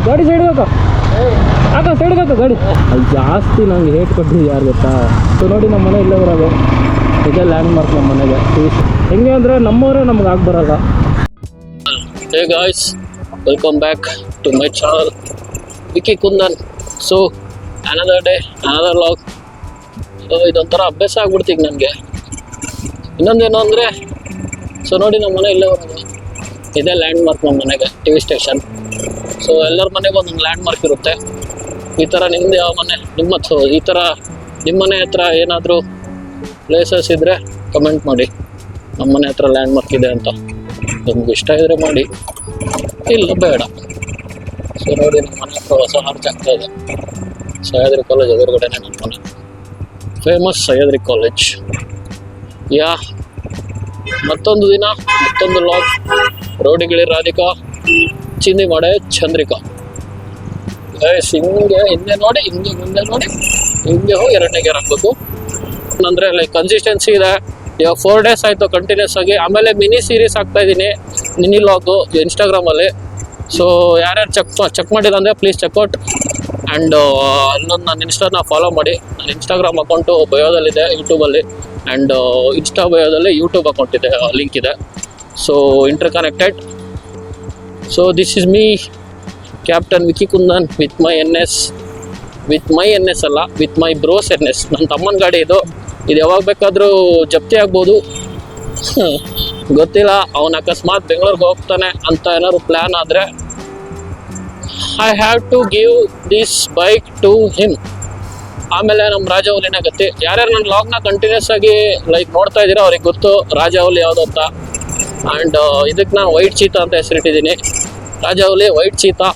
ಗಾಡಿ ಸೈಡ್ ಹಾಕ ಸೈಡ್ಗೆ ಹಾಕ ಗಾಡಿ. ಅದು ಜಾಸ್ತಿ ನಂಗೆ ಹೇಟ್ ಕೊಟ್ಟಿದ್ದು ಯಾರು ಗೊತ್ತಾ? ಸೊ ನೋಡಿ ನಮ್ಮ ಮನೆ ಇಲ್ಲೇ ಬರೋದು, ಇದೇ ಲ್ಯಾಂಡ್ ಮಾರ್ಕ್ ನಮ್ಮ ಮನೆಗೆ. ಹೆಂಗೆ ಅಂದರೆ ನಮ್ಮವರೇ ನಮ್ಗೆ ಆಗಿ ಬರಲ್ಲ. Hey guys, welcome back to my channel Vicky Kundan. So another day another vlog. So ಇದೊಂಥರ ಅಭ್ಯಾಸ ಆಗ್ಬಿಡ್ತೀಗ ನನಗೆ. ಇನ್ನೊಂದೇನು ಅಂದರೆ, ಸೊ ನೋಡಿ ನಮ್ಮ ಮನೆ ಇಲ್ಲೇ ಬರೋದು, ಇದೇ ಲ್ಯಾಂಡ್ ಮಾರ್ಕ್ ನಮ್ಮ ಮನೆಗೆ, ಟಿ ವಿ ಸ್ಟೇಷನ್. ಸೊ ಎಲ್ಲರ ಮನೆಗೂ ಒಂದೊಂದು ಲ್ಯಾಂಡ್ ಮಾರ್ಕ್ ಇರುತ್ತೆ. ಈ ಥರ ನಿಮ್ಮದು ಯಾವ ಮನೆ, ಈ ಥರ ನಿಮ್ಮ ಮನೆ ಹತ್ರ ಏನಾದರೂ ಪ್ಲೇಸಸ್ ಇದ್ದರೆ ಕಮೆಂಟ್ ಮಾಡಿ, ನಮ್ಮ ಮನೆ ಹತ್ರ ಲ್ಯಾಂಡ್ ಮಾರ್ಕ್ ಇದೆ ಅಂತ. ನಿಮ್ಗೆ ಇಷ್ಟ ಇದ್ದರೆ ಮಾಡಿ, ಇಲ್ಲ ಬೇಡ. ಸೊ ನೋಡಿ ನಮ್ಮ ಮನೆ ಹತ್ರ ಹೊಸ ಆರ್ಚ್ ಆಗ್ತಾ ಇದೆ. ಸಹ್ಯಾದ್ರಿ ಕಾಲೇಜ್ ಎದುರುಗಡೆನೆ ನಮ್ಮ ಮನೆ, ಫೇಮಸ್ ಸಹ್ಯಾದ್ರಿ ಕಾಲೇಜ್. ಯಾ ಮತ್ತೊಂದು ದಿನ ಮತ್ತೊಂದು ಲಾಗ್. ರೋಡಿಗಿಳಿ ರಾಧಿಕಾ, ಚಿಂದಿ ಮಾಡೆ ಚಂದ್ರಿಕಾ. ಹಿಂಗೆ ಹಿಂದೆ ನೋಡಿ, ಹಿಂಗೆ ಮುಂದೆ ನೋಡಿ, ಹಿಂಗೆ ಹೋಗಿ ಎರಡನೇ ಗೇರ್ ಹಾಕ್ಬೇಕು. ಅಂದರೆ ಲೈಕ್ ಕನ್ಸಿಸ್ಟೆನ್ಸಿ ಇದೆ. ಇವಾಗ 4 days ಆಯಿತು ಕಂಟಿನ್ಯೂಸ್ ಆಗಿ. ಆಮೇಲೆ ಮಿನಿ ಸೀರೀಸ್ ಹಾಕ್ತಾ ಇದ್ದೀನಿ, ಮಿನಿ ಲಾಗು ಇನ್ಸ್ಟಾಗ್ರಾಮಲ್ಲಿ. ಸೊ ಯಾರ್ಯಾರು ಚೆಕ್ ಮಾಡಿಲ್ಲ ಅಂದರೆ ಪ್ಲೀಸ್ ಚೆಕ್ಔಟ್. ಆ್ಯಂಡ್ ಅಲ್ಲೊಂದು ನನ್ನ ಇನ್ಸ್ಟಾನ ಫಾಲೋ ಮಾಡಿ. ನನ್ನ ಇನ್ಸ್ಟಾಗ್ರಾಮ್ ಅಕೌಂಟು ಬಯೋದಲ್ಲಿದೆ, ಯೂಟ್ಯೂಬಲ್ಲಿ. ಆ್ಯಂಡ್ ಇನ್ಸ್ಟಾ ಬಯೋದಲ್ಲಿ ಯೂಟ್ಯೂಬ್ ಅಕೌಂಟ್ ಇದೆ, ಲಿಂಕ್ ಇದೆ. So interconnected. So this is me captain Vicky Kundan with my NS. With my NS ಅಲ್ಲ, ವಿತ್ ಮೈ ಬ್ರೋಸ್ NS. ನನ್ನ ತಮ್ಮನ ಗಾಡಿ ಇದು ಯಾವಾಗ ಬೇಕಾದರೂ ಜಪ್ತಿ ಆಗ್ಬೋದು, ಗೊತ್ತಿಲ್ಲ. ಅವನು ಅಕಸ್ಮಾತ್ ಬೆಂಗಳೂರಿಗೆ ಹೋಗ್ತಾನೆ ಅಂತ ಏನಾದ್ರು ಪ್ಲ್ಯಾನ್ ಆದರೆ I have to give this bike to him. ಆಮೇಲೆ ನಮ್ಮ ರಾಜವಲಿನೇ ಗತಿ. ಯಾರ್ಯಾರು ನನ್ನ ಲಾಗ್ನ ಕಂಟಿನ್ಯೂಸ್ ಆಗಿ ಲೈಕ್ ನೋಡ್ತಾ ಇದ್ದೀರಾ ಅವ್ರಿಗೆ ಗೊತ್ತು ರಾಜವಲಿ ಯಾವುದು ಅಂತ. ಆ್ಯಂಡ್ ಇದಕ್ಕೆ ನಾನು ವೈಟ್ ಚೀತಾ ಅಂತ ಹೆಸರಿಟ್ಟಿದ್ದೀನಿ. Rajavali white cheetah.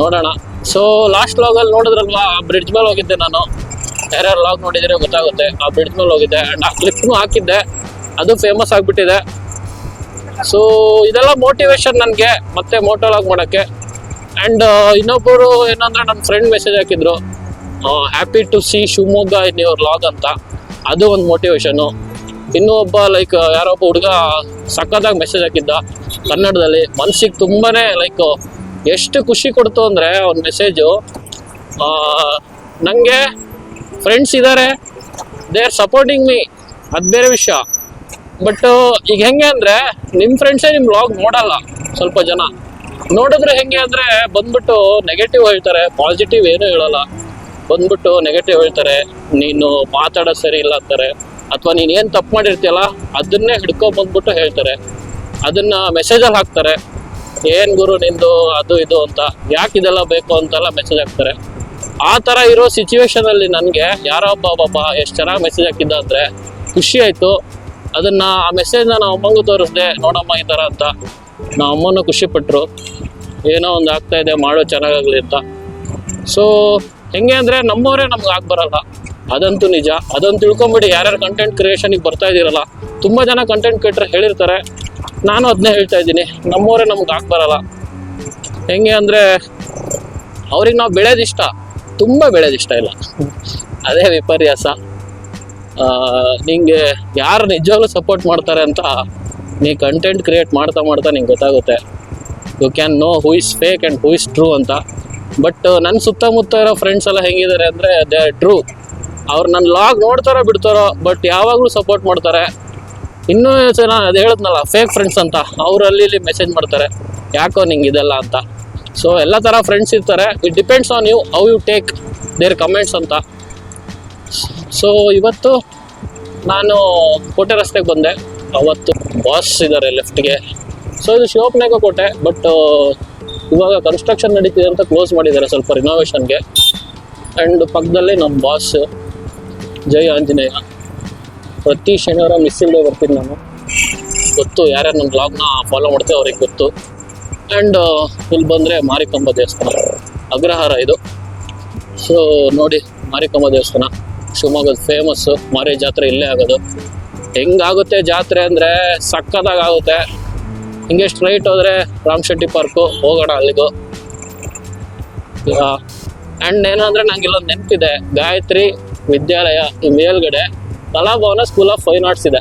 ನೋಡೋಣ. ಸೊ ಲಾಸ್ಟ್ ಲಾಗಲ್ಲಿ ನೋಡಿದ್ರಲ್ವಾ, ಆ ಬ್ರಿಡ್ಜ್ ಮೇಲೆ ಹೋಗಿದ್ದೆ ನಾನು. ಯಾರ್ಯಾರು ಲಾಗ್ ನೋಡಿದರೆ ಗೊತ್ತಾಗುತ್ತೆ. ಆ ಬ್ರಿಡ್ಜ್ ಮೇಲೆ ಹೋಗಿದ್ದೆ ಆ್ಯಂಡ್ ಆ ಕ್ಲಿಪ್ನೂ ಹಾಕಿದ್ದೆ, ಅದು ಫೇಮಸ್ ಆಗಿಬಿಟ್ಟಿದೆ. ಸೊ ಇದೆಲ್ಲ ಮೋಟಿವೇಶನ್ ನನಗೆ ಮತ್ತೆ ಮೋಟೋ ಲಾಗ್ ಮಾಡೋಕ್ಕೆ. ಆ್ಯಂಡ್ ಇನ್ನೊಬ್ಬರು ಏನಂದರೆ ನನ್ನ ಫ್ರೆಂಡ್ ಮೆಸೇಜ್ ಹಾಕಿದ್ರು, happy to see Shivamogga in your log ಅಂತ. ಅದು ಒಂದು ಮೋಟಿವೇಶನ್ನು. ಇನ್ನೂ ಒಬ್ಬ ಲೈಕ್ ಯಾರೊಬ್ಬ ಹುಡುಗ ಸಕ್ಕತ್ತಾಗಿ ಮೆಸೇಜ್ ಹಾಕಿದ್ದ ಕನ್ನಡದಲ್ಲಿ. ಮನಸ್ಸಿಗೆ ತುಂಬಾ ಲೈಕ್ ಎಷ್ಟು ಖುಷಿ ಕೊಡ್ತು ಅಂದರೆ ಒಂದು ಮೆಸೇಜು. ನನಗೆ ಫ್ರೆಂಡ್ಸ್ ಇದ್ದಾರೆ, ದೇ ಆರ್ ಸಪೋರ್ಟಿಂಗ್ ಮೀ, ಅದು ಬೇರೆ ವಿಷಯ. ಬಟ್ ಈಗ ಹೆಂಗೆ ಅಂದರೆ, ನಿಮ್ಮ ಫ್ರೆಂಡ್ಸೇ ನಿಮ್ಮ ವ್ಲಾಗ್ ನೋಡಲ್ಲ. ಸ್ವಲ್ಪ ಜನ ನೋಡಿದ್ರೆ ಹೆಂಗೆ ಅಂದರೆ ಬಂದ್ಬಿಟ್ಟು ನೆಗೆಟಿವ್ ಹೇಳ್ತಾರೆ, ಪಾಸಿಟಿವ್ ಏನೂ ಹೇಳಲ್ಲ. ಬಂದ್ಬಿಟ್ಟು ನೆಗೆಟಿವ್ ಹೇಳ್ತಾರೆ, ನೀನು ಮಾತಾಡೋದು ಸರಿ ಇಲ್ಲ ಅಂತಾರೆ, ಅಥವಾ ನೀನು ಏನು ತಪ್ಪು ಮಾಡಿರ್ತೀಯಲ್ಲ ಅದನ್ನೇ ಬಂದ್ಬಿಟ್ಟು ಹೇಳ್ತಾರೆ. ಅದನ್ನು ಮೆಸೇಜಲ್ಲಿ ಹಾಕ್ತಾರೆ, ಏನು ಗುರು ನಿಂದು ಅದು ಇದು ಅಂತ, ಯಾಕೆ ಇದೆಲ್ಲ ಬೇಕು ಅಂತೆಲ್ಲ ಮೆಸೇಜ್ ಹಾಕ್ತಾರೆ. ಆ ಥರ ಇರೋ ಸಿಚುವೇಶನಲ್ಲಿ ನನಗೆ ಯಾರೋ ಒಬ್ಬ ಎಷ್ಟು ಚೆನ್ನಾಗಿ ಮೆಸೇಜ್ ಹಾಕಿದ್ದ ಅಂದರೆ ಖುಷಿ ಆಯಿತು. ಅದನ್ನು ಆ ಮೆಸೇಜ್ನ ನಾವು ಅಮ್ಮಂಗೂ ತೋರಿಸ್ದೆ, ನೋಡಮ್ಮ ಈ ಥರ ಅಂತ. ನಾವು ಅಮ್ಮನೂ ಖುಷಿಪಟ್ಟರು, ಏನೋ ಒಂದು ಆಗ್ತಾಯಿದೆ, ಮಾಡೋ ಚೆನ್ನಾಗಾಗಲಿ ಅಂತ. ಸೊ ಹೆಂಗೆ ಅಂದರೆ ನಮ್ಮವರೇ ನಮ್ಗೆ ಬರಲ್ಲ, ಅದಂತೂ ನಿಜ. ಅದನ್ನು ತಿಳ್ಕೊಂಬಿಡಿ. ಯಾರ್ಯಾರು ಕಂಟೆಂಟ್ ಕ್ರಿಯೇಷನಿಗೆ ಬರ್ತಾ ಇದ್ದೀರಲ್ಲ, ತುಂಬ ಜನ ಕಂಟೆಂಟ್ ಕ್ರಿಯೇಟರ್ ಹೇಳಿರ್ತಾರೆ, ನಾನು ಅದನ್ನೇ ಹೇಳ್ತಾ ಇದ್ದೀನಿ, ನಮ್ಮವರೇ ನಮ್ಗೆ ಬರಲ್ಲ. ಹೆಂಗೆ ಅಂದರೆ ಅವ್ರಿಗೆ ನಾವು ಬೆಳೆಯೋದಿಷ್ಟ, ತುಂಬ ಬೆಳೆಯೋದಿಷ್ಟ ಇಲ್ಲ, ಅದೇ ವಿಪರ್ಯಾಸ. ನಿಂಗೆ ಯಾರು ನಿಜವಾಗ್ಲೂ ಸಪೋರ್ಟ್ ಮಾಡ್ತಾರೆ ಅಂತ ನೀ ಕಂಟೆಂಟ್ ಕ್ರಿಯೇಟ್ ಮಾಡ್ತಾ ನಿಂಗೆ ಗೊತ್ತಾಗುತ್ತೆ. You can know who is fake and who is true ಅಂತ. ಬಟ್ ನನ್ನ ಸುತ್ತಮುತ್ತ ಇರೋ ಫ್ರೆಂಡ್ಸ್ ಎಲ್ಲ ಹೆಂಗಿದ್ದಾರೆ ಅಂದರೆ ದೇ ಆರ್ ಟ್ರೂ. ಅವ್ರು ನನ್ನ ಲಾಗ್ ನೋಡ್ತಾರೋ ಬಿಡ್ತಾರೋ, ಬಟ್ ಯಾವಾಗಲೂ ಸಪೋರ್ಟ್ ಮಾಡ್ತಾರೆ. ಇನ್ನೂ ಜನ ಅದು ಹೇಳಿದ್ನಲ್ಲ ಫೇಕ್ ಫ್ರೆಂಡ್ಸ್ ಅಂತ, ಅವ್ರು ಅಲ್ಲಿ ಮೆಸೇಜ್ ಮಾಡ್ತಾರೆ, ಯಾಕೋ ನಿಂಗೆ ಇದೆಲ್ಲ ಅಂತ. ಸೊ ಎಲ್ಲ ಥರ ಫ್ರೆಂಡ್ಸ್ ಇರ್ತಾರೆ. It depends on you, how you take their comments ಅಂತ. ಸೊ ಇವತ್ತು ನಾನು ಕೋಟೆ ರಸ್ತೆಗೆ ಬಂದೆ. ಅವತ್ತು ಬಾಸ್ ಇದ್ದಾರೆ ಲೆಫ್ಟ್ಗೆ. ಸೊ ಇದು ಶಿವಪ್ಪನಾಗ ಕೋಟೆ, ಬಟ್ ಇವಾಗ ಕನ್ಸ್ಟ್ರಕ್ಷನ್ ನಡೀತಿದೆ ಅಂತ ಕ್ಲೋಸ್ ಮಾಡಿದ್ದಾರೆ ಸ್ವಲ್ಪ ರಿನೋವೇಷನ್ಗೆ. ಆ್ಯಂಡ್ ಪಕ್ಕದಲ್ಲಿ ನಮ್ಮ ಬಾಸ್ ಜೈ ಆಂಜನೇಯ. ಪ್ರತಿ ಶನಿವಾರ ಮಿಸ್ ಇಲ್ಲದೆ ಬರ್ತೀನಿ ನಾನು, ಗೊತ್ತು. ಯಾರ್ಯಾರು ನನ್ನ ಬ್ಲಾಗ್ನ ಫಾಲೋ ಮಾಡ್ತೇವೆ ಅವ್ರಿಗೆ ಗೊತ್ತು. ಆ್ಯಂಡ್ ಇಲ್ಲಿ ಬಂದರೆ ಮಾರಿಕಾಂಬ ದೇವಸ್ಥಾನ, ಅಗ್ರಹಾರ ಇದು. ಸೊ ನೋಡಿ, ಮಾರಿಕಾಂಬ ದೇವಸ್ಥಾನ ಶಿವಮೊಗ್ಗದ ಫೇಮಸ್ಸು. ಮಾರಿ ಜಾತ್ರೆ ಇಲ್ಲೇ ಆಗೋದು. ಹೆಂಗಾಗುತ್ತೆ ಜಾತ್ರೆ ಅಂದರೆ ಸಕ್ಕತ್ತಾಗುತ್ತೆ. ಹಿಂಗೆ ಸ್ಟ್ರೈಟ್ ಹೋದರೆ ರಾಮಶೆಟ್ಟಿ ಪಾರ್ಕು, ಹೋಗೋಣ ಅಲ್ಲಿಗೂ. ಆ್ಯಂಡ್ ಏನಂದರೆ ನಂಗೆ ಇಲ್ಲೊಂದು ನೆನಪಿದೆ, ಗಾಯತ್ರಿ ವಿದ್ಯಾಲಯ ಈ ಮೇಲ್ಗಡೆ Kalabhavan school of fine arts ಇದೆ.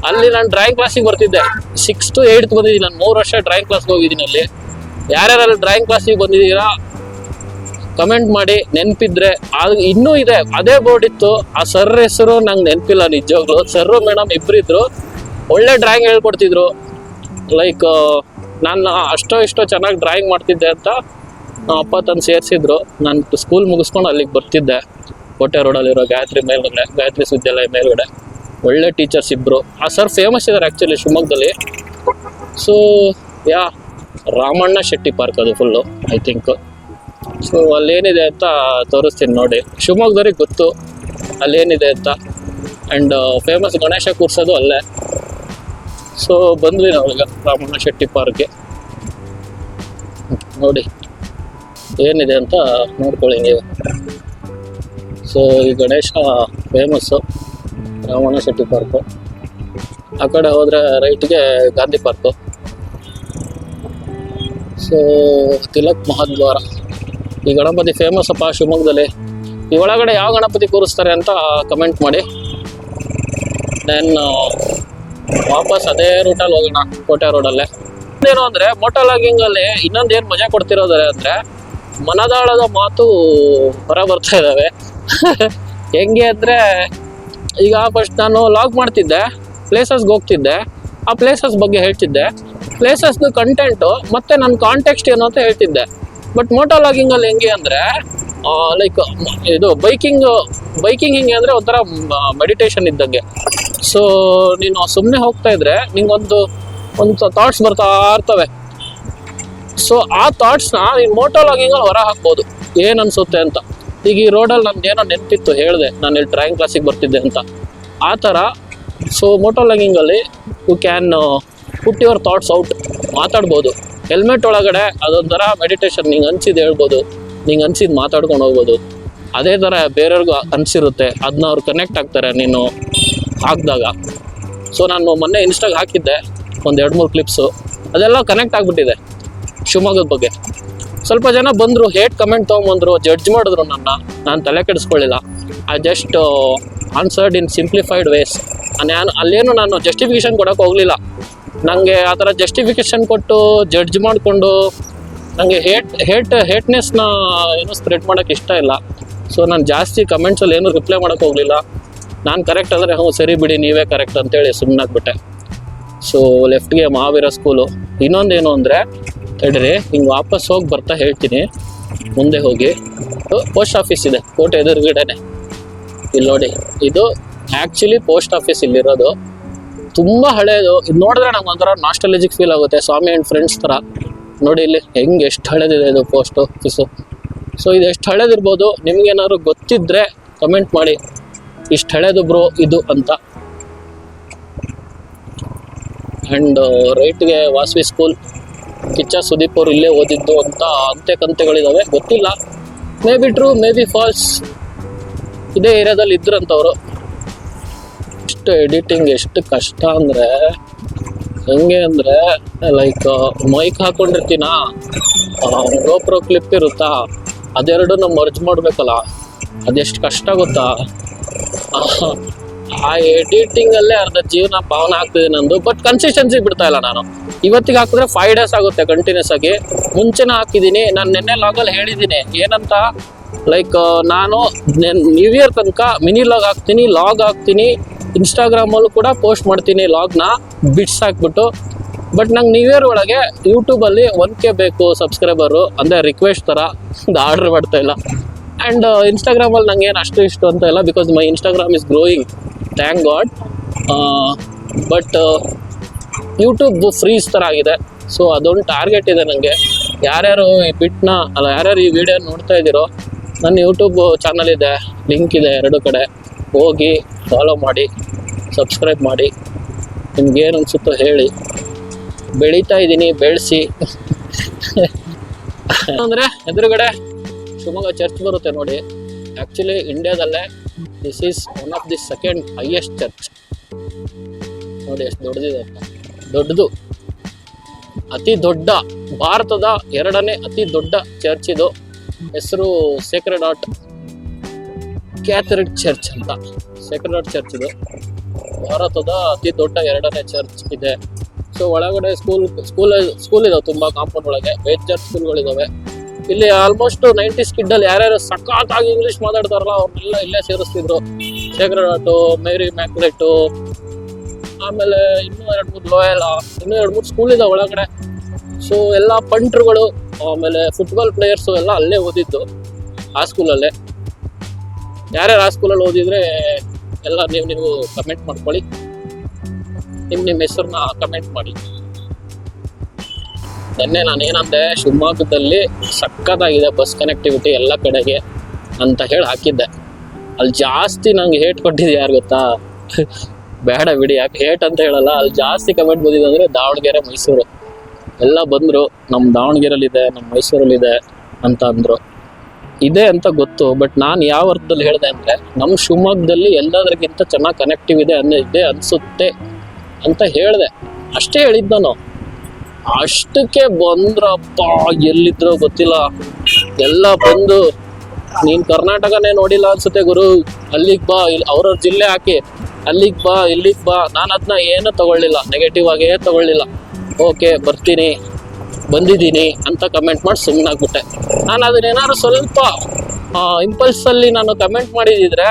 ಅಲ್ಲಿ ನಾನು ಡ್ರಾಯಿಂಗ್ ಕ್ಲಾಸಿಗೆ ಬರ್ತಿದ್ದೆ. 6th to 8th ಬಂದಿದ್ದೀನಿ ನಾನು. 3 ವರ್ಷ ಡ್ರಾಯಿಂಗ್ ಕ್ಲಾಸ್ಗೆ ಹೋಗಿದ್ದೀನಿ ಅಲ್ಲಿ. ಯಾರ್ಯಾರು ಡ್ರಾಯಿಂಗ್ ಕ್ಲಾಸಿಗೆ ಬಂದಿದ್ದೀರಾ ಕಮೆಂಟ್ ಮಾಡಿ, ನೆನಪಿದ್ರೆ. ಅದು ಇನ್ನೂ ಇದೆ, ಅದೇ ಬೋರ್ಡ್ ಇತ್ತು. ಆ ಸರ್ ಹೆಸರು ನಂಗೆ ನೆನಪಿಲ್ಲ ನಿಜವಾಗ್ಲು. ಸರ್ ಮೇಡಮ್ ಇಬ್ಬರಿದ್ರು, ಒಳ್ಳೆ ಡ್ರಾಯಿಂಗ್ ಹೇಳ್ಕೊಡ್ತಿದ್ರು. ಲೈಕ್ ನಾನು ಇಷ್ಟೋ ಚೆನ್ನಾಗಿ ಡ್ರಾಯಿಂಗ್ ಮಾಡ್ತಿದ್ದೆ ಅಂತ ಅಪ್ಪ ತಂದು ಸೇರಿಸಿದ್ರು. ನಾನು ಸ್ಕೂಲ್ ಮುಗಿಸ್ಕೊಂಡು ಅಲ್ಲಿಗೆ ಬರ್ತಿದ್ದೆ, ಕೋಟೆ ರೋಡಲ್ಲಿರೋ ಗಾಯತ್ರಿ ವಿದ್ಯಾಲಯ ಮೇಲ್ಗಡೆ. ಒಳ್ಳೆ ಟೀಚರ್ಸ್ ಇಬ್ಬರು. ಆ ಸರ್ ಫೇಮಸ್ ಇದ್ದಾರೆ ಆ್ಯಕ್ಚುಲಿ ಶಿವಮೊಗ್ಗದಲ್ಲಿ. ಸೊ ರಾಮಣ್ಣ ಶೆಟ್ಟಿ ಪಾರ್ಕ್ ಅದು ಫುಲ್ಲು, ಐ ಥಿಂಕ್. ಸೊ ಅಲ್ಲೇನಿದೆ ಅಂತ ತೋರಿಸ್ತೀನಿ ನೋಡಿ. ಶಿವಮೊಗ್ಗದವ್ರಿಗೆ ಗೊತ್ತು ಅಲ್ಲೇನಿದೆ ಅಂತ. ಆ್ಯಂಡ್ ಫೇಮಸ್ ಗಣೇಶ ಕೂರ್ಸೋದು ಅಲ್ಲೇ. ಸೊ ಬಂದ್ವಿ ನಾವೀಗ ರಾಮಣ್ಣ ಶೆಟ್ಟಿ ಪಾರ್ಕ್ಗೆ. ನೋಡಿ ಏನಿದೆ ಅಂತ ನೋಡ್ಕೊಳ್ಳಿ ನೀವು. ಸೊ ಈ ಗಣೇಶ ಫೇಮಸ್ಸು ರಾಮಣ್ಣ ಶೆಟ್ಟಿ ಪಾರ್ಕು. ಆ ಕಡೆ ಹೋದರೆ ರೈಟ್ಗೆ ಗಾಂಧಿ ಪಾರ್ಕು. ಸೊ ತಿಲಕ್ ಮಹಾದ್ವಾರ. ಈ ಗಣಪತಿ ಫೇಮಸ್ ಅಪ್ಪ ಶಿವಮೊಗ್ಗದಲ್ಲಿ. ಈ ಒಳಗಡೆ ಯಾವ ಗಣಪತಿ ಕೂರಿಸ್ತಾರೆ ಅಂತ ಕಮೆಂಟ್ ಮಾಡಿ. ದೆನ್ ವಾಪಸ್ ಅದೇ ರೂಟಲ್ಲಿ ಹೋಗೋಣ, ಕೋಟೆ ರೋಡಲ್ಲೇ. ಏನು ಅಂದರೆ ಮೋಟೋ ಲಾಗಿಂಗಲ್ಲಿ ಇನ್ನೊಂದೇನು ಮಜಾ ಕೊಡ್ತಿರೋದ್ರೆ ಅಂದರೆ ಮನದಾಳದ ಮಾತು ಹೊರ ಬರ್ತಾ ಇದ್ದಾವೆ. ಹೆಂಗೆ ಅಂದರೆ ಈಗ ಫಸ್ಟ್ ನಾನು ಲಾಗ್ ಮಾಡ್ತಿದ್ದೆ, ಪ್ಲೇಸಸ್ಗೆ ಹೋಗ್ತಿದ್ದೆ, ಆ ಪ್ಲೇಸಸ್ ಬಗ್ಗೆ ಹೇಳ್ತಿದ್ದೆ, ಪ್ಲೇಸಸ್ದು ಕಂಟೆಂಟು ಮತ್ತು ನನ್ನ ಕಾಂಟೆಕ್ಸ್ಟ್ ಏನು ಅಂತ ಹೇಳ್ತಿದ್ದೆ. ಬಟ್ ಮೋಟೋ ಲಾಗಿಂಗಲ್ಲಿ ಹೆಂಗೆ ಅಂದರೆ ಲೈಕ್ ಇದು ಬೈಕಿಂಗ್ ಹೆಂಗೆ ಅಂದರೆ ಒಂಥರ ಮೆಡಿಟೇಷನ್ ಇದ್ದಂಗೆ. ಸೊ ನೀನು ಸುಮ್ಮನೆ ಹೋಗ್ತಾ ಇದ್ರೆ ನಿಂಗೊಂದು ಥಾಟ್ಸ್ ಬರ್ತಾ ಇರ್ತವೆ. ಸೊ ಆ ಥಾಟ್ಸ್ನ ನೀನು ಮೋಟೋ ಲಾಗಿಂಗಲ್ಲಿ ಹೊರ ಹಾಕ್ಬೋದು, ಏನು ಅನಿಸುತ್ತೆ ಅಂತ. ಈಗ ಈ ರೋಡಲ್ಲಿ ನನಗೆ ಏನೋ ನೆನಪಿತ್ತು ಹೇಳಿದೆ, ನಾನು ಇಲ್ಲಿ ಡ್ರಾಯಿಂಗ್ ಕ್ಲಾಸಿಗೆ ಬರ್ತಿದ್ದೆ ಅಂತ, ಆ ಥರ. ಸೊ ಮೋಟೋ ಲಾಗಿಂಗಲ್ಲಿ you can put your thoughts out, ಮಾತಾಡ್ಬೋದು. ಹೆಲ್ಮೆಟ್ ಒಳಗಡೆ ಅದೊಂಥರ ಮೆಡಿಟೇಷನ್. ನಿಂಗೆ ಅನಿಸಿದ್ದು ಹೇಳ್ಬೋದು, ನಿಂಗೆ ಅನಿಸಿದ್ದು ಮಾತಾಡ್ಕೊಂಡು ಹೋಗ್ಬೋದು. ಅದೇ ಥರ ಬೇರೆಯವ್ರಿಗೂ ಅನಿಸಿರುತ್ತೆ, ಅದನ್ನ ಅವ್ರು ಕನೆಕ್ಟ್ ಆಗ್ತಾರೆ ನೀನು ಹಾಕಿದಾಗ. ಸೊ ನಾನು ಮೊನ್ನೆ ಇನ್ಸ್ಟಾಗೆ ಹಾಕಿದ್ದೆ ಒಂದು 2-3 ಕ್ಲಿಪ್ಸು, ಅದೆಲ್ಲ ಕನೆಕ್ಟ್ ಆಗಿಬಿಟ್ಟಿದೆ ಶಿವಮೊಗ್ಗದ ಬಗ್ಗೆ. ಸ್ವಲ್ಪ ಜನ ಬಂದರು, ಹೇಟ್ ಕಮೆಂಟ್ ತೊಗೊಂಬಂದರು, ಜಡ್ಜ್ ಮಾಡಿದ್ರು ನನ್ನ. ನಾನು ತಲೆ ಕೆಡಿಸ್ಕೊಳ್ಳಿಲ್ಲ. I just answered in simplified ways. ಅಲ್ಲೇನು ನಾನು ಜಸ್ಟಿಫಿಕೇಷನ್ ಕೊಡೋಕೆ ಹೋಗಲಿಲ್ಲ. ನನಗೆ ಆ ಥರ ಜಸ್ಟಿಫಿಕೇಷನ್ ಕೊಟ್ಟು ಜಡ್ಜ್ ಮಾಡಿಕೊಂಡು ನನಗೆ ಹೇಟ್ನೆಸ್ನ ಏನೂ ಸ್ಪ್ರೆಡ್ ಮಾಡೋಕ್ಕೆ ಇಷ್ಟ ಇಲ್ಲ. ಸೊ ನಾನು ಜಾಸ್ತಿ ಕಮೆಂಟ್ಸಲ್ಲಿ ಏನೂ ರಿಪ್ಲೈ ಮಾಡೋಕ್ಕೆ ಹೋಗಲಿಲ್ಲ. ನಾನು ಕರೆಕ್ಟ್ ಅಂದರೆ ಸರಿ ಬಿಡಿ ನೀವೇ ಕರೆಕ್ಟ್ ಅಂತೇಳಿ ಸುಮ್ಮನಾಗ್ಬಿಟ್ಟೆ. ಸೊ ಲೆಫ್ಟ್ಗೆ ಮಹಾವೀರ ಸ್ಕೂಲು. ಇನ್ನೊಂದೇನು ಅಂದರೆ ತಡೀರಿ, ಹಿಂಗೆ ವಾಪಸ್ ಹೋಗಿ ಬರ್ತಾ ಹೇಳ್ತೀನಿ. ಮುಂದೆ ಹೋಗಿ ಪೋಸ್ಟ್ ಆಫೀಸ್ ಇದೆ ಕೋಟೆ ಎದುರುಗಡೆನೆ. ಇಲ್ಲಿ ನೋಡಿ, ಇದು ಆ್ಯಕ್ಚುಲಿ ಪೋಸ್ಟ್ ಆಫೀಸ್ ಇಲ್ಲಿರೋದು. ತುಂಬ ಹಳೇದು. ಇದು ನೋಡಿದ್ರೆ ನಂಗೆ ಒಂಥರ ನಾಸ್ಟಾಲಜಿಕ್ ಫೀಲ್ ಆಗುತ್ತೆ, ಸ್ವಾಮಿ ಆ್ಯಂಡ್ ಫ್ರೆಂಡ್ಸ್ ಥರ. ನೋಡಿ ಇಲ್ಲಿ ಹೆಂಗೆ ಎಷ್ಟು ಹಳೇದಿದೆ ಇದು ಪೋಸ್ಟ್ ಆಫೀಸು. ಸೊ ಇದು ಎಷ್ಟು ಹಳೇದಿರ್ಬೋದು, ನಿಮಗೇನಾದ್ರು ಗೊತ್ತಿದ್ದರೆ ಕಮೆಂಟ್ ಮಾಡಿ, ಇಷ್ಟು ಹಳೇದು ಬ್ರೋ ಇದು ಅಂತ. ಆ್ಯಂಡ್ ರೈಟ್ಗೆ ವಾಸವಿ ಸ್ಕೂಲ್. ಕಿಚ್ಚ ಸುದೀಪ್ ಅವರು ಇಲ್ಲೇ ಓದಿದ್ದು ಅಂತ ಕಂತೆಗಳಿದ್ದಾವೆ, ಗೊತ್ತಿಲ್ಲ. May be true, may be false. ಇದೇ ಏರಿಯಾದಲ್ಲಿ ಇದ್ರಂಥವ್ರು. ಇಷ್ಟು ಎಡಿಟಿಂಗ್ ಎಷ್ಟು ಕಷ್ಟ ಅಂದರೆ ಹೆಂಗೆ ಅಂದರೆ ಲೈಕ್ ಮೈಕ್ ಹಾಕ್ಕೊಂಡಿರ್ತೀನ, ಗೋಪ್ರೋ ಕ್ಲಿಪ್ ಇರುತ್ತಾ, ಅದೆರಡು ನಾವು ಮರ್ಜ್ ಮಾಡಬೇಕಲ್ಲ, ಅದೆಷ್ಟು ಕಷ್ಟ ಗೊತ್ತಾ. ಆ ಎಡಿಟಿಂಗಲ್ಲೇ ಅರ್ಧ ಜೀವನ ಪಾವನ ಆಗ್ತಿದೆ ನಂದು. ಬಟ್ ಕನ್ಸಿಸ್ಟೆನ್ಸಿ ಬಿಡ್ತಾ ಇಲ್ಲ ನಾನು. ಇವತ್ತಿಗೆ ಹಾಕಿದ್ರೆ 5 days ಆಗುತ್ತೆ ಕಂಟಿನ್ಯೂಸ್ ಆಗಿ. ಮುಂಚೆನೇ ಹಾಕಿದ್ದೀನಿ. ನಾನು ನಿನ್ನೆ ಲಾಗಲ್ಲಿ ಹೇಳಿದ್ದೀನಿ ಏನಂತ, ಲೈಕ್ ನಾನು ನ್ಯೂ ಇಯರ್ ತನಕ ಮಿನಿ ಲಾಗ್ ಹಾಕ್ತೀನಿ, ಇನ್ಸ್ಟಾಗ್ರಾಮಲ್ಲೂ ಕೂಡ ಪೋಸ್ಟ್ ಮಾಡ್ತೀನಿ ಲಾಗ್ನ ಬಿಟ್ಸ್ ಹಾಕ್ಬಿಟ್ಟು. ಬಟ್ ನಂಗೆ ನ್ಯೂ ಇಯರ್ ಒಳಗೆ ಯೂಟ್ಯೂಬಲ್ಲಿ 1K ಬೇಕು ಸಬ್ಸ್ಕ್ರೈಬರು, ಅಂದರೆ ರಿಕ್ವೆಸ್ಟ್ ಥರ ಆರ್ಡ್ರ್ ಮಾಡ್ತಾ ಇಲ್ಲ. ಆ್ಯಂಡ್ ಇನ್ಸ್ಟಾಗ್ರಾಮಲ್ಲಿ ನಂಗೆ ಏನು ಅಷ್ಟು ಇಷ್ಟು ಅಂತ ಇಲ್ಲ, because my Instagram is growing, thank god. But YouTube freeze ಥರ ಆಗಿದೆ. ಸೊ ಅದೊಂದು ಟಾರ್ಗೆಟ್ ಇದೆ ನನಗೆ. ಯಾರ್ಯಾರು ಯಾರ್ಯಾರು ಈ ವಿಡಿಯೋ ನೋಡ್ತಾ ಇದ್ದೀರೋ, ನನ್ನ ಯೂಟ್ಯೂಬ್ ಚಾನಲ್ ಇದೆ, ಲಿಂಕ್ ಇದೆ 2 ಕಡೆ. ಹೋಗಿ ಫಾಲೋ ಮಾಡಿ, ಸಬ್ಸ್ಕ್ರೈಬ್ ಮಾಡಿ. ನಿಮ್ಗೇನು ಅನಿಸುತ್ತೋ ಹೇಳಿ. ಬೆಳೀತಾ ಇದ್ದೀನಿ, ಬೆಳೆಸಿ. ಅಂದರೆ ಎದುರುಗಡೆ ಶಿವಮೊಗ್ಗ ಚರ್ಚ್ ಬರುತ್ತೆ ನೋಡಿ. ಆ್ಯಕ್ಚುಲಿ ಇಂಡಿಯಾದಲ್ಲೇ this is one of the second highest church. ನೋಡಿ ಎಷ್ಟು ದೊಡ್ಡದಿದೆ ಅಂತ. ದೊಡ್ಡದು, ಅತಿ ದೊಡ್ಡ, ಭಾರತದ 2ನೇ ಅತಿ ದೊಡ್ಡ ಚರ್ಚ್ ಇದು. ಹೆಸರು ಸೇಕ್ರೆಡ್ ಹಾರ್ಟ್ ಕ್ಯಾಥಲಿಕ್ ಚರ್ಚ್ ಅಂತ. ಸೇಕ್ರೆಡ್ ಹಾರ್ಟ್ ಚರ್ಚ್ ಇದು ಭಾರತದ ಅತಿ ದೊಡ್ಡ 2ನೇ ಚರ್ಚ್ ಇದೆ. ಸೊ ಒಳಗಡೆ ಸ್ಕೂಲ್ ಇದಾವೆ ತುಂಬ, ಕಾಂಪೌಂಡ್ ಒಳಗೆ ಬೇಜಾರ್ ಸ್ಕೂಲ್ಗಳಿದಾವೆ. ಇಲ್ಲಿ ಆಲ್ಮೋಸ್ಟ್ 90s ಕಿಡ್ಡಲ್ಲಿ ಯಾರ್ಯಾರು ಸಖತ್ತಾಗಿ ಇಂಗ್ಲೀಷ್ ಮಾತಾಡ್ತಾರಲ್ಲ ಅವ್ರನ್ನೆಲ್ಲ ಇಲ್ಲೇ ಸೇರಿಸ್ತಿದ್ರು. ಶೇಖರ್ ಆಟೋ, ಮೇರಿ ಮ್ಯಾಕ್ಲೆಟು, ಆಮೇಲೆ ಇನ್ನೂ 2-3 ಲೋಯಲ್, ಇನ್ನೂ 2-3 ಸ್ಕೂಲ್ ಇದಾವೆ ಒಳಗಡೆ. ಸೊ ಎಲ್ಲ ಪಂಟ್ರುಗಳು, ಆಮೇಲೆ ಫುಟ್ಬಾಲ್ ಪ್ಲೇಯರ್ಸು ಎಲ್ಲ ಅಲ್ಲೇ ಓದಿದ್ದು, ಆ ಸ್ಕೂಲಲ್ಲೇ. ಯಾರ್ಯಾರು ಆ ಸ್ಕೂಲಲ್ಲಿ ಓದಿದ್ರೆ ಎಲ್ಲ ನೀವು ಕಮೆಂಟ್ ಮಾಡ್ಕೊಳ್ಳಿ, ನಿಮ್ಮ ಹೆಸರನ್ನ ಕಮೆಂಟ್ ಮಾಡಿ. ನಿನ್ನೆ ನಾನು ಏನಂದೆ, ಶಿವಮೊಗ್ಗದಲ್ಲಿ ಸಖತ್ತಾಗಿದೆ ಬಸ್ ಕನೆಕ್ಟಿವಿಟಿ ಎಲ್ಲ ಕಡೆಗೆ ಅಂತ ಹೇಳಿ ಹಾಕಿದ್ದೆ. ಅಲ್ಲಿ ಜಾಸ್ತಿ ನಂಗೆ ಹೇಟ್ ಕೊಟ್ಟಿದ್ದು ಯಾರು ಗೊತ್ತಾ? ಬೇಡ ಬಿಡಿ, ಯಾಕೆ ಹೇಟ್ ಅಂತ ಹೇಳಲ್ಲ. ಅಲ್ಲಿ ಜಾಸ್ತಿ ಕಮೆಂಟ್ ಬಂದಿದೆ ಅಂದರೆ ದಾವಣಗೆರೆ, ಮೈಸೂರು ಎಲ್ಲ ಬಂದರು. ನಮ್ಮ ದಾವಣಗೆರೆಯಲ್ಲಿದೆ, ನಮ್ಮ ಮೈಸೂರಲ್ಲಿದೆ ಅಂತ ಅಂದರು. ಇದೆ ಅಂತ ಗೊತ್ತು, ಬಟ್ ನಾನು ಯಾವ ಅರ್ಥದಲ್ಲಿ ಹೇಳಿದೆ ಅಂದರೆ, ನಮ್ಮ ಶಿವಮೊಗ್ಗದಲ್ಲಿ ಎಲ್ಲದಕ್ಕಿಂತ ಚೆನ್ನಾಗಿ ಕನೆಕ್ಟಿವ್ ಇದೆ ಅನಿಸುತ್ತೆ ಅಂತ ಹೇಳಿದೆ. ಅಷ್ಟೇ ಹೇಳಿದ್ದು ನಾನು. ಅಷ್ಟಕ್ಕೆ ಬಂದ್ರಪ್ಪ, ಎಲ್ಲಿದ್ರೋ ಗೊತ್ತಿಲ್ಲ, ಎಲ್ಲ ಬಂದು ನೀನು ಕರ್ನಾಟಕನೇ ನೋಡಿಲ್ಲ ಅನ್ಸುತ್ತೆ ಗುರು, ಅಲ್ಲಿಗೆ ಬಾ, ಇಲ್ಲಿ ಅವ್ರವ್ರ ಜಿಲ್ಲೆ ಹಾಕಿ ಅಲ್ಲಿಗೆ ಬಾ, ಇಲ್ಲಿಗೆ ಬಾ. ನಾನು ಅದನ್ನ ಏನೂ ತಗೊಳ್ಳಿಲ್ಲ, ನೆಗೆಟಿವ್ ಆಗೇ ತಗೊಳ್ಳಿಲ್ಲ. ಓಕೆ ಬಂದಿದ್ದೀನಿ ಅಂತ ಕಮೆಂಟ್ ಮಾಡಿ ಸುಮ್ಮನಾಗ್ಬಿಟ್ಟೆ. ನಾನು ಅದನ್ನೇನಾದ್ರು ಸ್ವಲ್ಪ ಇಂಪಲ್ಸಲ್ಲಿ ನಾನು ಕಮೆಂಟ್ ಮಾಡಿದಿದ್ರೆ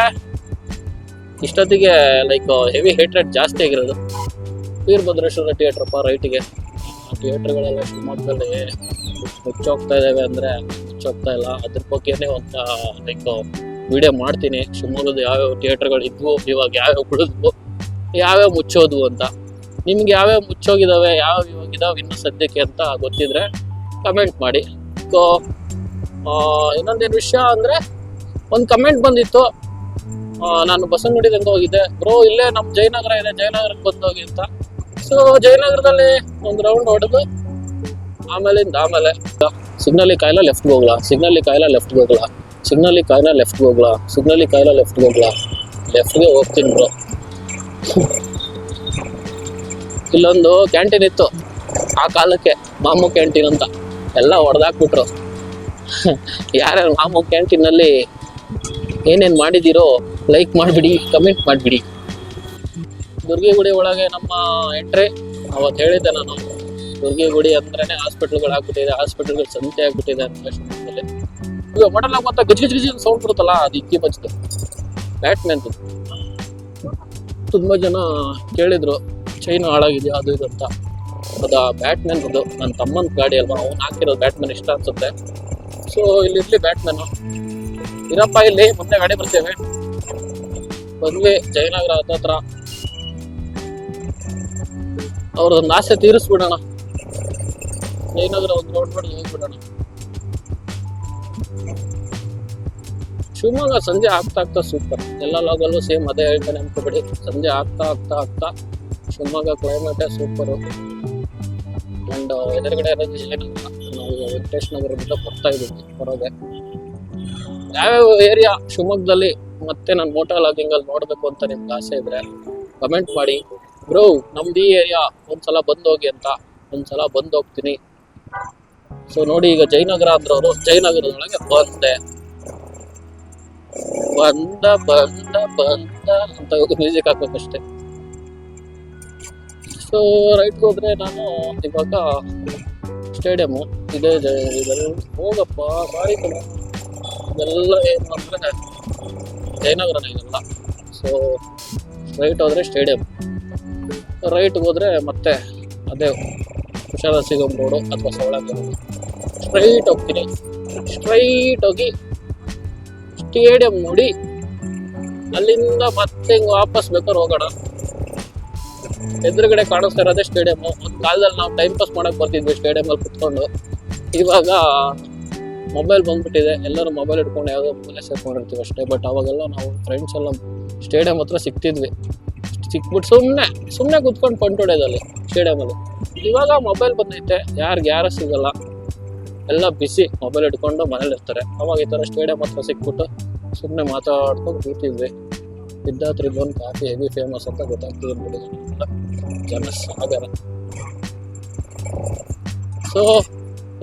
ಇಷ್ಟೊತ್ತಿಗೆ ಲೈಕ್ ಹೆವಿ ಹೇಟ್ರೇಟ್ ಜಾಸ್ತಿ ಆಗಿರೋದು. ವೀರಭದ್ರೇಶ್ವರ ಥಿಯೇಟ್ರಪ್ಪ ರೈಟಿಗೆ. ಥಿಯೇಟ್ರ್ಗಳೆಲ್ಲ ಶಿವಮೊಗ್ಗದಲ್ಲಿ ಮುಚ್ಚೋಗ್ತಾ ಇದ್ದಾವೆ ಅಂದರೆ ಮುಚ್ಚೋಗ್ತಾ ಇಲ್ಲ. ಅದ್ರ ಬಗ್ಗೆನೇ ಒಂದು ಲೈಕ್ ವಿಡಿಯೋ ಮಾಡ್ತೀನಿ. ಶಿವಮೊಗ್ಗದ ಯಾವ್ಯಾವ ಥಿಯೇಟ್ರ್ಗಳು ಇದ್ವು, ಇವಾಗ ಯಾವ್ಯಾವ ಉಳಿದ್ವು, ಯಾವ್ಯಾವ ಮುಚ್ಚೋದ್ವು ಅಂತ. ನಿಮ್ಗೆ ಯಾವ್ಯಾವ ಮುಚ್ಚೋಗಿದ್ದಾವೆ, ಯಾವ್ಯಾವ ಇವಾಗಿದ್ದಾವೆ ಇನ್ನೂ ಸದ್ಯಕ್ಕೆ ಅಂತ ಗೊತ್ತಿದ್ರೆ ಕಮೆಂಟ್ ಮಾಡಿ. ಸೊ ಇನ್ನೊಂದೇನು ವಿಷಯ ಅಂದರೆ, ಒಂದು ಕಮೆಂಟ್ ಬಂದಿತ್ತು, ನಾನು ಬಸವನಗುಡಿದಂಗೆ ಹೋಗಿದ್ದೆ ಬ್ರೋ, ಇಲ್ಲೇ ನಮ್ಮ ಜಯನಗರ ಇದೆ, ಜಯನಗರಕ್ಕೆ ಬಂದೋಗಿ ಅಂತ. ಸೊ ಜಯನಗರದಲ್ಲಿ ಒಂದು ರೌಂಡ್ ಹೊಡೆದು ಆಮೇಲೆ ಸಿಗ್ನಲಿ ಕಾಯಿಲ ಲೆಫ್ಟ್ಗೆ ಹೋಗ್ಲಾ, ಸಿಗ್ನಲಿ ಕಾಯಿಲ ಲೆಫ್ಟ್ಗೆ ಹೋಗ್ಲಾ, ಸಿಗ್ನಲಿ ಕಾಯಿಲ ಲೆಫ್ಟ್ಗೆ ಹೋಗ್ಲಾ, ಸಿಗ್ನಲಿ ಕಾಯಿಲ ಲೆಫ್ಟ್ಗೆ ಹೋಗ್ಲಾ, ಲೆಫ್ಟ್ಗೆ ಹೋಗ್ತೀನಿ ಬ್ರೋ. ಇಲ್ಲೊಂದು ಕ್ಯಾಂಟೀನ್ ಇತ್ತು ಆ ಕಾಲಕ್ಕೆ, ಮಾಮು ಕ್ಯಾಂಟೀನ್ ಅಂತ, ಎಲ್ಲ ಹೊಡೆದಾಕ್ಬಿಟ್ರು. ಯಾರ್ಯಾರು ಮಾಮು ಕ್ಯಾಂಟೀನಲ್ಲಿ ಏನೇನು ಮಾಡಿದ್ದೀರೋ ಲೈಕ್ ಮಾಡಿಬಿಡಿ, ಕಮೆಂಟ್ ಮಾಡಿಬಿಡಿ. ದುರ್ಗಿಗುಡಿ ಒಳಗೆ ನಮ್ಮ ಎಂಟ್ರಿ ಅವತ್ತು ಹೇಳಿದ್ದೆ ನಾನು, ದುರ್ಗಿಗುಡಿ ಅಂದ್ರೇ ಹಾಸ್ಪಿಟ್ಲ್ಗಳು ಆಗ್ಬಿಟ್ಟಿದೆ, ಹಾಸ್ಪಿಟ್ಲ್ಗಳು ಸಂತೆ ಆಗ್ಬಿಟ್ಟಿದೆ ಅಂತ ಶಿವಮೊಗ್ಗದಲ್ಲಿ. ಇವಾಗ ಮಾಡಲ್ಲ ಮತ್ತೆ ಗಜಿ ಸೌಂಡ್ ಬರುತ್ತಲ್ಲ, ಅದು ಇಕ್ಕಿ ಬಚ್ತು ಬ್ಯಾಟ್ಮ್ಯಾನ್ದು. ತುಂಬ ಜನ ಕೇಳಿದ್ರು ಚೈನ್ ಹಾಳಾಗಿದೆಯಾ ಅದು ಇದು ಅಂತ. ಅದು ಬ್ಯಾಟ್ಮ್ಯಾನ್ ಅದು ನನ್ನ ತಮ್ಮನ ಗಾಡಿ ಅಲ್ವಾ, ಅವ್ನು ಹಾಕಿರೋದು ಬ್ಯಾಟ್ಮ್ಯಾನ್ ಇಷ್ಟ ಅನ್ಸುತ್ತೆ. ಸೊ ಇಲ್ಲಿರ್ಲಿ ಬ್ಯಾಟ್ಮ್ಯಾನು ಇರಪ್ಪ, ಇಲ್ಲಿ ಮುಂದೆ ಗಾಡಿ ಬರ್ತೇವೆ. ಬಂದ್ವಿ ಜಯನಗರ ಹತ್ರ, ಅವ್ರದೊಂದು ಆಸೆ ತೀರಿಸ್ಬಿಡೋಣ, ಜಯನಗರ ಒಂದು ರೋಡ್ ಮಾಡಿ ಹೋಗ್ಬಿಡೋಣ. ಶಿವಮೊಗ್ಗ ಸಂಜೆ ಆಗ್ತಾ ಸೂಪರ್. ಎಲ್ಲ ಲಾಗಲ್ಲೂ ಸೇಮ್ ಅದೇ ಹೇಳ್ತಾನೆ ಅನ್ಕೋಬೇಡಿ. ಸಂಜೆ ಆಗ್ತಾ ಶಿವಮೊಗ್ಗ ಕ್ಲೈಮೇಟೇ ಸೂಪರು. ಆ್ಯಂಡ್ ಎದುರುಗಡೆ ಇರೋದು ಜಯನಗರ. ನಾವು ವೆಂಕಟೇಶ್ ನಗರದಿಂದ ಬರ್ತಾ ಇದ್ದೀವಿ ಹೊರಗೆ. ಯಾವ್ಯಾವ ಏರಿಯಾ ಶಿವಮೊಗ್ಗದಲ್ಲಿ ಮತ್ತೆ ನಾನು ಮೋಟೋ ಲಾಗಿಂಗಲ್ಲಿ ನೋಡಬೇಕು ಅಂತ ನಿಮ್ಗೆ ಆಸೆ ಇದ್ರೆ ಕಮೆಂಟ್ ಮಾಡಿ. ಬ್ರೋ ನಮ್ದು ಈ ಏರಿಯಾ ಒಂದ್ಸಲ ಬಂದೋಗಿ ಅಂತ, ಒಂದ್ಸಲ ಬಂದೋಗ್ತೀನಿ. ಸೊ ನೋಡಿ, ಈಗ ಜಯನಗರ ಅಂದ್ರವರು, ಜಯನಗರದೊಳಗೆ ಬಂದ ಅಂತ ಮ್ಯೂಸಿಕ್ ಹಾಕ್ಬೇಕಷ್ಟೆ. ಸೊ ರೈಟ್ಗೆ ಹೋದ್ರೆ ನಾನು ಇವಾಗ ಸ್ಟೇಡಿಯಮ್ಮು ಇದೆ. ಇದೆಲ್ಲ ಹೋಗಪ್ಪ ಸಾರಿ ಕಣ, ಇದೆಲ್ಲ ಏನು ಅಂದರೆ ಜಯನಗರನೇ ಇದೆಲ್ಲ. ಸೊ ರೈಟ್ ಹೋದರೆ ಸ್ಟೇಡಿಯಂ, ರೈಟ್ಗೆ ಹೋದರೆ ಮತ್ತೆ ಅದೇ ಕುಶಾಲ ಸಿಗಮ್ ರೋಡು ಅಥವಾ ಸವಳಂಗ ರೋಡು. ಸ್ಟ್ರೈಟ್ ಹೋಗ್ತೀನಿ, ಸ್ಟ್ರೈಟ್ ಹೋಗಿ ಸ್ಟೇಡಿಯಂ ನೋಡಿ ಅಲ್ಲಿಂದ ಮತ್ತೆ ಹಿಂಗೆ ವಾಪಸ್ ಬೇಕಾದ್ರೆ ಹೋಗೋಣ. ಎದುರುಗಡೆ ಕಾಣಿಸ್ತಾ ಇರೋದೇ ಸ್ಟೇಡಿಯಮ್ಮು. ಒಂದು ಕಾಲದಲ್ಲಿ ನಾವು ಟೈಮ್ ಪಾಸ್ ಮಾಡೋಕೆ ಬರ್ತಿದ್ವಿ ಸ್ಟೇಡಿಯಮಲ್ಲಿ ಕುತ್ಕೊಂಡು. ಇವಾಗ ಮೊಬೈಲ್ ಬಂದ್ಬಿಟ್ಟಿದೆ, ಎಲ್ಲರೂ ಮೊಬೈಲ್ ಇಟ್ಕೊಂಡು ಯಾವುದೋ ಮೂಲೆ ಸೇರ್ಕೊಂಡಿರ್ತೀವಿ ಅಷ್ಟೇ. ಬಟ್ ಅವಾಗೆಲ್ಲ ನಾವು ಫ್ರೆಂಡ್ಸ್ ಎಲ್ಲ ಸ್ಟೇಡಿಯಂ ಹತ್ರ ಸಿಕ್ತಿದ್ವಿ. ಸಿಕ್ಬಿಟ್ಟು ಸುಮ್ಮನೆ ಕುತ್ಕೊಂಡು ಹೊಡೆಯೋದಲ್ಲಿ ಸ್ಟೇಡಿಯಮಲ್ಲಿ. ಇವಾಗ ಮೊಬೈಲ್ ಬಂದೈತೆ, ಯಾರು ಸಿಗಲ್ಲ, ಎಲ್ಲ ಬಿಸಿ ಮೊಬೈಲ್ ಇಟ್ಕೊಂಡು ಮನೇಲಿ ಇರ್ತಾರೆ. ಅವಾಗ ಈ ಥರ ಸ್ಟೇಡಿಯಂ ಹತ್ರ ಸಿಕ್ಬಿಟ್ಟು ಸುಮ್ಮನೆ ಮಾತಾಡ್ಕೊಂಡು ಕೂತಿದ್ವಿ. ಸಿದ್ಧಾರ್ಥ್ ಬೋನ್ ಕಾಫಿ ಹೆವಿ ಫೇಮಸ್ ಅಂತ ಗೊತ್ತಾಗ್ತಿದೆ ಜನಸಾಗರ. ಸೊ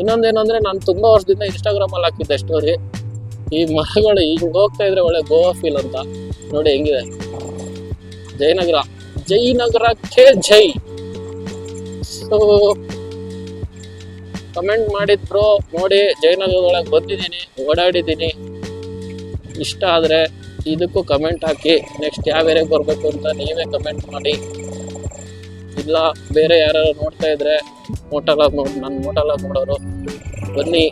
ಇನ್ನೊಂದೇನಂದ್ರೆ, ನಾನು ತುಂಬ ವರ್ಷದಿಂದ ಇನ್ಸ್ಟಾಗ್ರಾಮಲ್ಲಿ ಹಾಕಿದ್ದೆ ಸ್ಟೋರಿ, ಈ ಮರಗಳು ಹಿಂಗೆ ಹೋಗ್ತಾ ಇದ್ರೆ ಒಳ್ಳೆ ಗೋವಾ ಫೀಲ್ ಅಂತ. ನೋಡಿ ಹೆಂಗಿದೆ ಜಯನಗರಕ್ಕೆ ಜೈ. ಸೊ ಕಮೆಂಟ್ ಮಾಡಿದ್ರು ನೋಡಿ, ಜಯನಗರದೊಳಗೆ ಬಂದಿದ್ದೀನಿ, ಓಡಾಡಿದ್ದೀನಿ. ಇಷ್ಟ ಆದರೆ ಇದಕ್ಕೂ ಕಮೆಂಟ್ ಹಾಕಿ. ನೆಕ್ಸ್ಟ್ ಯಾವ ಏರಿಯಾಗೆ ಬರಬೇಕು ಅಂತ ನೀವೇ ಕಮೆಂಟ್ ಮಾಡಿ. ಇಲ್ಲ ಬೇರೆ ಯಾರು ನೋಡ್ತಾ ಇದ್ರೆ ಮೋಟಲಾಗ್ ನನ್ನ ಮೋಟಲಾಗ್ ನೋಡೋರು ಬನ್ನಿ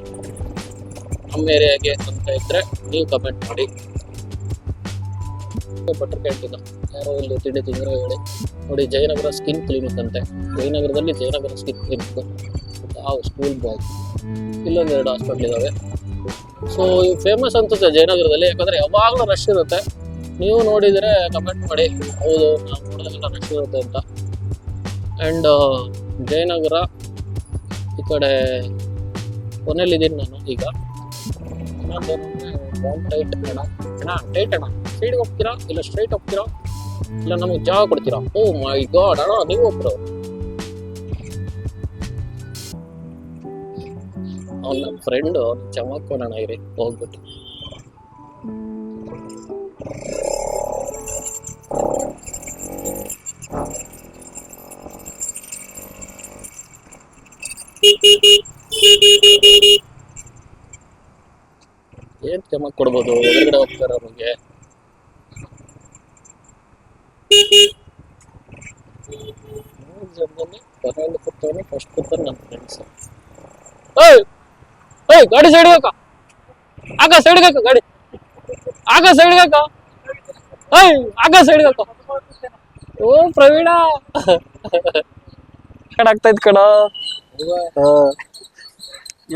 ನಮ್ಮ ಏರಿಯಾಗೆ ಅಂತ ಇದ್ರೆ ನೀವು ಕಮೆಂಟ್ ಮಾಡಿ. ಬಟರ್ ಕ್ಯಾಂಟೀನ್ ಯಾರೋ ಇಲ್ಲಿ ತಿಂಡಿ ತಿಂದರೆ ಹೇಳಿ ನೋಡಿ. ಜಯನಗರ ಸ್ಕಿನ್ ಕ್ಲಿನಿಕ್ ಅಂತೆ, ಜಯನಗರದಲ್ಲಿ ಜಯನಗರ ಸ್ಕಿನ್ ಕ್ಲಿನಿಕ್. ಯಾವ ಸ್ಕೂಲ್ ಬಾಯ್ ಇಲ್ಲೊಂದೆರಡು ಹಾಸ್ಪಿಟ್ಲ್ ಇದ್ದಾವೆ. ಸೊ ಇವು ಫೇಮಸ್ ಅನ್ಸುತ್ತೆ ಜಯನಗರದಲ್ಲಿ, ಯಾಕಂದರೆ ಯಾವಾಗಲೂ ರಶ್ ಇರುತ್ತೆ. ನೀವು ನೋಡಿದರೆ ಕಮೆಂಟ್ ಮಾಡಿ, ಹೌದು ನಾವು ನೋಡಿದಾಗೆಲ್ಲ ರಶ್ ಇರುತ್ತೆ ಅಂತ. ಆ್ಯಂಡ್ ಜಯನಗರ ಈ ಕಡೆ ಕೊನೆಯಲ್ಲಿದ್ದೀನಿ ನಾನು ಈಗ. ಟೈಟ್ ಅಣ್ಣ ಸೈಡ್ಗೆ ಹೋಗ್ತೀರಾ ಇಲ್ಲ ಸ್ಟ್ರೈಟ್ ಹೋಗ್ತೀರಾ ಇಲ್ಲ ನಮಗೆ ಜಾಗ ಕೊಡ್ತೀರಾ? ಓ ಮೈ ಗಾಡ್ ಅಣ್ಣ, ನೀವು ಒಬ್ರು ಅವ್ನು ನನ್ನ ಫ್ರೆಂಡು ಚಮಕ್ಕೋಣ ಇರಿ ಹೋಗ್ಬಿಟ್ಟು. ಏನ್ ಚಮಕ್ ಕೊಡ್ಬೋದು ಹೊರಗಡೆ ಹೋಗ್ತಾರೆ ಅವ್ರಿಗೆ. ಕೊನೆಯಲ್ಲಿ ಕೂತವನು ಫಸ್ಟ್ ಕೂತವ್ರು ನನ್ನ ಫ್ರೆಂಡ್ಸ್. ಏಯ್ ಏಯ್ ಗಾಡಿ ಸೈಡ್ ಹಾಕ, ಆಗ ಸೈಡ್ಗೆ ಹಾಕ ಗಾಡಿ, ಆಗ ಸೈಡ್ಗೆ ಹಾಕ, ಏಯ್ ಆಗ ಸೈಡ್ಗೆ ಹಾಕ. ಓ ಪ್ರವೀಣ ಆಗ್ತಾ ಇದ್ ಕಣ.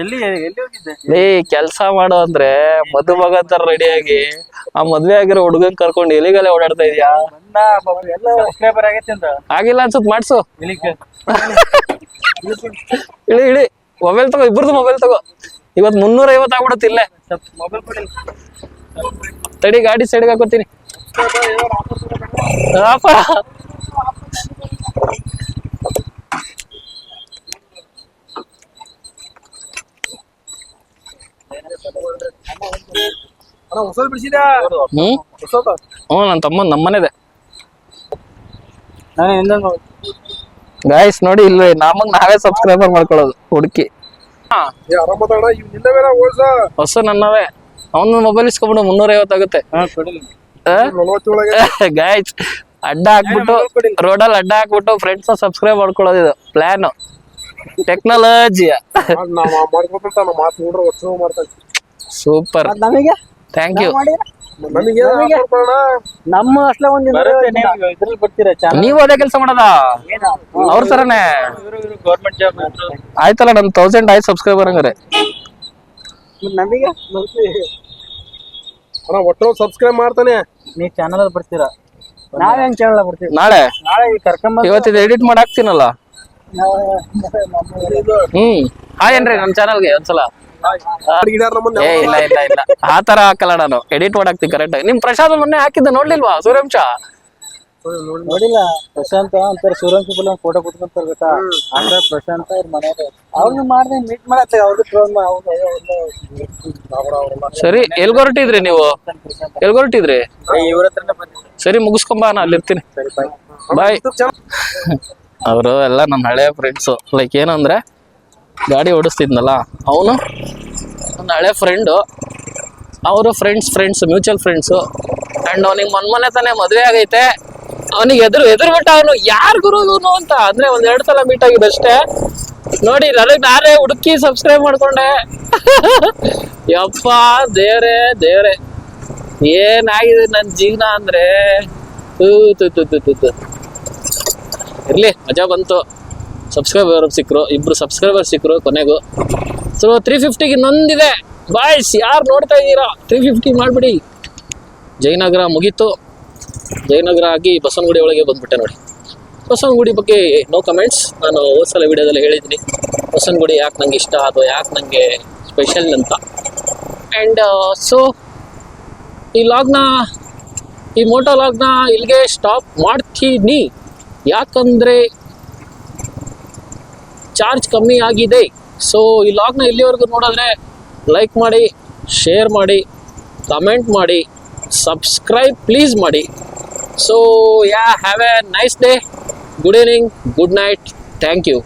ಎಲ್ಲಿ ಹೋಗಿದ್ದೆ? ಲೇ ಕೆಲ್ಸ ಮಾಡು ಅಂದ್ರೆ ಮದುಮಗ ತರ ರೆಡಿಯಾಗಿ ಆ ಮದ್ವೆ ಆಗಿರೋ ಹುಡುಗನ್ ಕರ್ಕೊಂಡು ಎಲಿಗಲ್ಲೇ ಓಡಾಡ್ತಾ ಇದ್ಯಾ? ಎಲ್ಲ ಸಬ್ಸ್ಕ್ರೈಬರ್ ಆಗೈತೆ ಅಂತ ಆಗಿಲ್ಲ ಅನ್ಸುತ್ ಮಾಡ್ಸು. ಇಳಿ ಇಳಿ ಮೊಬೈಲ್ ತಗೋ, ಇಬ್ಬರದು ಮೊಬೈಲ್ ತಗೋ. ಇವತ್ 350 ಆಗ್ಬಿಡುತ್ತೆ ಇಲ್ಲೇ. ಮೊಬೈಲ್ ಕೊಡಿ, ತಡಿ ಗಾಡಿ ಸೈಡ್ಗೆ ಹಾಕೋತೀನಿ. ನನ್ ತಮ್ಮನ್ ನಮ್ಮನೇದೆ ಗಾಯ್ಸ್. ನೋಡಿ ಇಲ್ಲಿ ನಮಗ್ ನಾವೇ ಸಬ್ಸ್ಕ್ರೈಬರ್ ಮಾಡ್ಕೊಳ್ಳೋದು ಹುಡುಕಿ. ಹೊಸ ನನ್ನವೇ. ಅವನ ಮೊಬೈಲ್ ಇಸ್ಕೊಂಡ್ಬಿಡು 350 ಆಗುತ್ತೆ ಗಾಯ್ಸ್. ಅಡ್ಡ ಹಾಕ್ಬಿಟ್ಟು ರೋಡಲ್ಲಿ ಅಡ್ಡ ಹಾಕ್ಬಿಟ್ಟು ಫ್ರೆಂಡ್ಸ್ ಸಬ್ಸ್ಕ್ರೈಬ್ ಮಾಡ್ಕೊಳ್ಳೋದು ಇದು plan. Technology super, thank you. ನಮ್ಮ ಅಷ್ಟೇ ಒಂದು ಇದ್ರಲ್ಲಿ ಬರ್ತೀರಾ? ನೀವು ಅದೇ ಕೆಲಸ ಮಾಡೋದ ಅವ್ರ ತರನೇ? ಗೌರ್ಮೆಂಟ್ ಜಾಬ್ ಆಯ್ತಲ್ಲ, ನಮ್ 1000 ಆಯ್ತು ಸಬ್ಸ್ಕ್ರೈಬರ್ ಹಂಗಾರೆ. ನಮಗೆ ಒಟ್ಟು ಸಬ್ಸ್ಕ್ರೈಬ್ ಮಾಡ್ತಾನೆ. ನೀವ್ ಚಾನಲ್ ಅಲ್ಲಿ ಬರ್ತೀರಾ? ನಾವ್ ಹೆಂಗ್ ಚಾನಲ್ ಬರ್ತೀವಿ? ನಾಳೆ ಕರ್ಕೊಂಡ್ ಇವತ್ತಿದ ಎಡಿಟ್ ಮಾಡಿ ಹಾಕ್ತೀನಲ್ಲ. ಹಾಯ್ ಏನ್ರಿ ನಮ್ ಚಾನಲ್ಗೆ ಒಂದ್ಸಲ. ಏ ಇಲ್ಲ ಇಲ್ಲ ಇಲ್ಲ ಆ ತರ ಹಾಕಲ್ಲ, ನಾನು ಎಡಿಟ್ ಮಾಡಾಕ್ತೀನಿ ಕರೆಕ್ಟ್ ಆಗಿ. ನಿಮ್ ಪ್ರಸಾದ್ ಮೊನ್ನೆ ಹಾಕಿದ್ದ ನೋಡ್ಲಿಲ್ವಾ ಸೂರ್ಯವಂಶ? ನೋಡಿಲ್ಲ. ಪ್ರಶಾಂತ್ ಅಂತಾರೆ ಸೂರ್ಯವಂಶ ಫೋಟೋ ಕುತ್ಕೊಂತಾರ ಗೊತ್ತಾ? ಅಂದ್ರೆ ಪ್ರಶಾಂತ್ ಅವ್ರ ಮನೆಯವ್ರು ಅವ್ರನ್ನ ಮಾಡ್ದೆ ಮೀಟ್ ಮಾಡತ್ತೆ. ಸರಿ, ಎಲ್ಗೊರಟಿದ್ರಿ ನೀವು? ಎಲ್ಗೊರಟಿದ್ರಿ? ಇವ್ರ ಹತ್ರನೇ ಬಂದಿದ್ದೆ. ಸರಿ ಮುಗಿಸ್ಕೊಂಬ, ನಾನು ಅಲ್ಲಿರ್ತೀನಿ. ಬಾಯ್. ಅವರು ಎಲ್ಲ ನನ್ನ ಹಳೆಯ ಫ್ರೆಂಡ್ಸು. ಲೈಕ್ ಏನಂದ್ರೆ ಗಾಡಿ ಓಡಿಸ್ತಿದ್ನಲ್ಲ ಅವನು ನನ್ನ ಹಳೆ ಫ್ರೆಂಡು. ಅವರು ಫ್ರೆಂಡ್ಸ್ ಮ್ಯೂಚುವಲ್ ಫ್ರೆಂಡ್ಸು. ಆ್ಯಂಡ್ ಅವನಿಗೆ ಮೊನ್ನೆ ತಾನೇ ಮದುವೆ ಆಗೈತೆ. ಅವನಿಗೆ ಎದುರುಬಿಟ್ಟ ಅವನು ಯಾರು ಗುರು ಇವನು ಅಂತ. ಅಂದರೆ 1-2 ಸಲ ಮೀಟ್ ಆಗಿದ್ದಷ್ಟೇ. ನೋಡಿ ನನಗೆ ನಾನೇ ಹುಡುಕಿ ಸಬ್ಸ್ಕ್ರೈಬ್ ಮಾಡ್ಕೊಂಡೆ. ಯಪ್ಪ ದೇವ್ರೆ ಏನಾಗಿದೆ ನನ್ನ ಜೀವನ ಅಂದರೆ. ಇರ್ಲಿ, ಮಜಾ ಬಂತು. ಸಬ್ಸ್ಕ್ರೈಬರ್ ಸಿಕ್ಕರು, 2 ಸಬ್ಸ್ಕ್ರೈಬರ್ ಸಿಕ್ಕರು ಕೊನೆಗೂ. ಸೊ 350ಗೆ ಇನ್ನೊಂದಿದೆ ಬಾಯ್ಸ್. ಯಾರು ನೋಡ್ತಾ ಇದ್ದೀರಾ 350 ಮಾಡಿಬಿಡಿ. ಜಯನಗರ ಮುಗೀತು. ಜಯನಗರ ಆಗಿ ಬಸವನಗುಡಿ ಒಳಗೆ ಬಂದ್ಬಿಟ್ಟೆ ನೋಡಿ. ಬಸವನಗುಡಿ ಬಗ್ಗೆ ನೋ ಕಮೆಂಟ್ಸ್. ನಾನು ಹೋದ್ಸಲ ವಿಡಿಯೋದಲ್ಲಿ ಹೇಳಿದ್ದೀನಿ ಬಸವನಗುಡಿ ಯಾಕೆ ನಂಗೆ ಇಷ್ಟ, ಅದು ಯಾಕೆ ನನಗೆ ಸ್ಪೆಷಲ್ ಅಂತ. ಆ್ಯಂಡ್ ಸೊ ಈ ಮೋಟೋ ಲಾಗ್ನ ಇಲ್ಲಿಗೆ ಸ್ಟಾಪ್ ಮಾಡ್ತೀನಿ. ಯಾಕಂದರೆ ಚಾರ್ಜ್ ಕಮ್ಮಿ ಆಗಿದೆ. ಸೊ ಈ ಲಾಗ್ನ ಇಲ್ಲಿವರೆಗೂ ನೋಡಿದ್ರೆ ಲೈಕ್ ಮಾಡಿ, ಶೇರ್ ಮಾಡಿ, ಕಮೆಂಟ್ ಮಾಡಿ, ಸಬ್ಸ್ಕ್ರೈಬ್ ಪ್ಲೀಸ್ ಮಾಡಿ. So have a nice day, good evening, good night, thank you.